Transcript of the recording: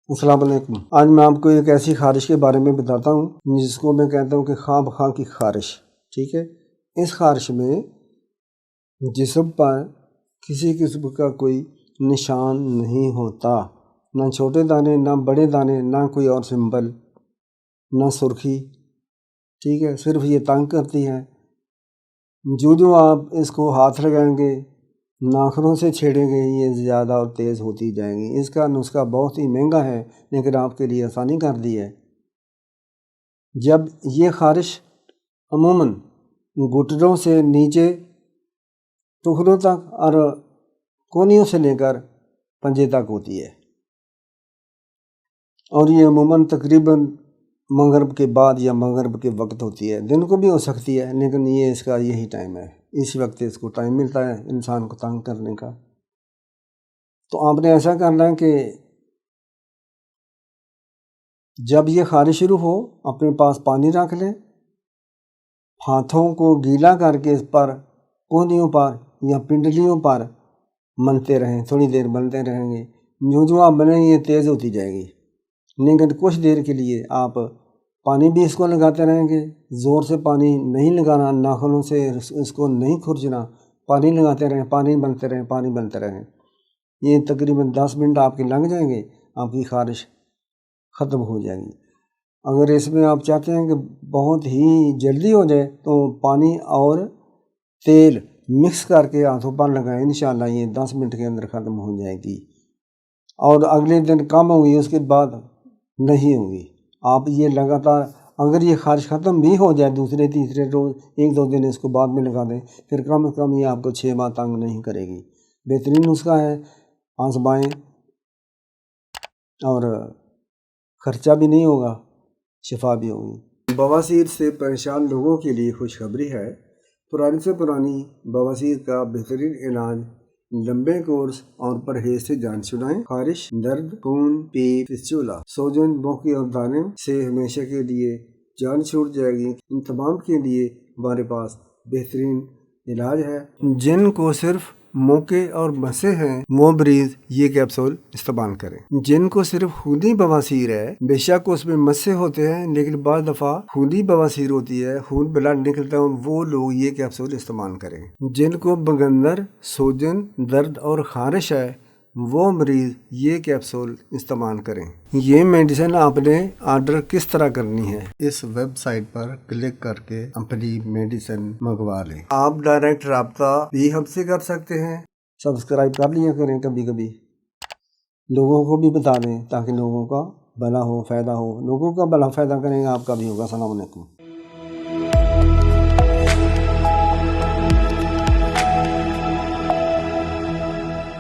السلام علیکم۔ آج میں آپ کو ایک ایسی خارش کے بارے میں بتاتا ہوں جس کو میں کہتا ہوں کہ خواہ بخواہ کی خارش۔ ٹھیک ہے، اس خارش میں جسم پر کسی قسم کا کوئی نشان نہیں ہوتا، نہ چھوٹے دانے نہ بڑے دانے نہ کوئی اور سمبل نہ سرخی۔ ٹھیک ہے، صرف یہ تنگ کرتی ہے۔ جو آپ اس کو ہاتھ لگائیں گے، ناخنوں سے چھیڑیں گے، یہ زیادہ اور تیز ہوتی جائیں گی۔ اس کا نسخہ بہت ہی مہنگا ہے لیکن آپ کے لیے آسانی کر دی ہے۔ جب یہ خارش عموماً گھٹنوں سے نیچے ٹخنوں تک اور کونیوں سے لے کر پنجے تک ہوتی ہے، اور یہ عموماً تقریباً مغرب کے بعد یا مغرب کے وقت ہوتی ہے۔ دن کو بھی ہو سکتی ہے لیکن یہ اس کا یہی ٹائم ہے، اس وقت اس کو ٹائم ملتا ہے انسان کو تنگ کرنے کا۔ تو آپ نے ایسا کرنا ہے کہ جب یہ خارش شروع ہو اپنے پاس پانی رکھ لیں، ہاتھوں کو گیلا کر کے اس پر کونیوں پر یا پنڈلیوں پر ملتے رہیں، تھوڑی دیر ملتے رہیں گے۔ جو آپ بنیں یہ تیز ہوتی جائے گی، لیکن کچھ دیر کے لیے آپ پانی بھی اس کو لگاتے رہیں گے۔ زور سے پانی نہیں لگانا، ناخنوں سے اس کو نہیں کھرچنا، پانی لگاتے رہیں، پانی بنتے رہیں، پانی بنتے رہیں۔ یہ تقریباً 10 منٹ آپ کے لگ جائیں گے، آپ کی خارش ختم ہو جائے گی۔ اگر اس میں آپ چاہتے ہیں کہ بہت ہی جلدی ہو جائے تو پانی اور تیل مکس کر کے ہاتھوں پر لگائیں، انشاءاللہ یہ 10 منٹ کے اندر ختم ہو جائے گی، اور اگلے دن کم ہوگی، اس کے بعد نہیں ہوگی۔ آپ یہ لگاتار اگر یہ خارش ختم بھی ہو جائے دوسرے تیسرے روز، 1-2 دن اس کو بعد میں لگا دیں، پھر کم از کم یہ آپ کو 6 ماہ تنگ نہیں کرے گی۔ بہترین نسخہ ہے، آزمائیں، اور خرچہ بھی نہیں ہوگا، شفا بھی ہوگی۔ بواسیر سے پریشان لوگوں کے لیے خوشخبری ہے۔ پرانی سے پرانی بواسیر کا بہترین علاج لمبے کورس اور پرہیز سے جان چھڑائیں۔ خارش، درد، خون، پیپ، فسچولا، سوجن، بوکی اور دانے سے ہمیشہ کے لیے جان چھوٹ جائے گی۔ ان تمام کے لیے ہمارے پاس بہترین علاج ہے۔ جن کو صرف موقع اور مسے ہیں وہ مریض یہ کیپسول استعمال کریں۔ جن کو صرف خونی بواسیر ہے، بے شک اس میں مسے ہوتے ہیں لیکن بعض دفعہ خونی بواسیر ہوتی ہے، خون بلڈ نکلتا ہے، وہ لوگ یہ کیپسول استعمال کریں۔ جن کو بگندر، سوجن، درد اور خارش ہے وہ مریض یہ کیپسول استعمال کریں۔ یہ میڈیسن آپ نے آرڈر کس طرح کرنی ہے؟ اس ویب سائٹ پر کلک کر کے اپنی میڈیسن منگوا لیں۔ آپ ڈائریکٹ رابطہ بھی ہم سے کر سکتے ہیں۔ سبسکرائب کر لیا کریں، کبھی کبھی لوگوں کو بھی بتا دیں تاکہ لوگوں کا بھلا ہو، فائدہ ہو۔ لوگوں کا بھلا فائدہ کریں گے، آپ کا بھی ہوگا۔ السلام علیکم۔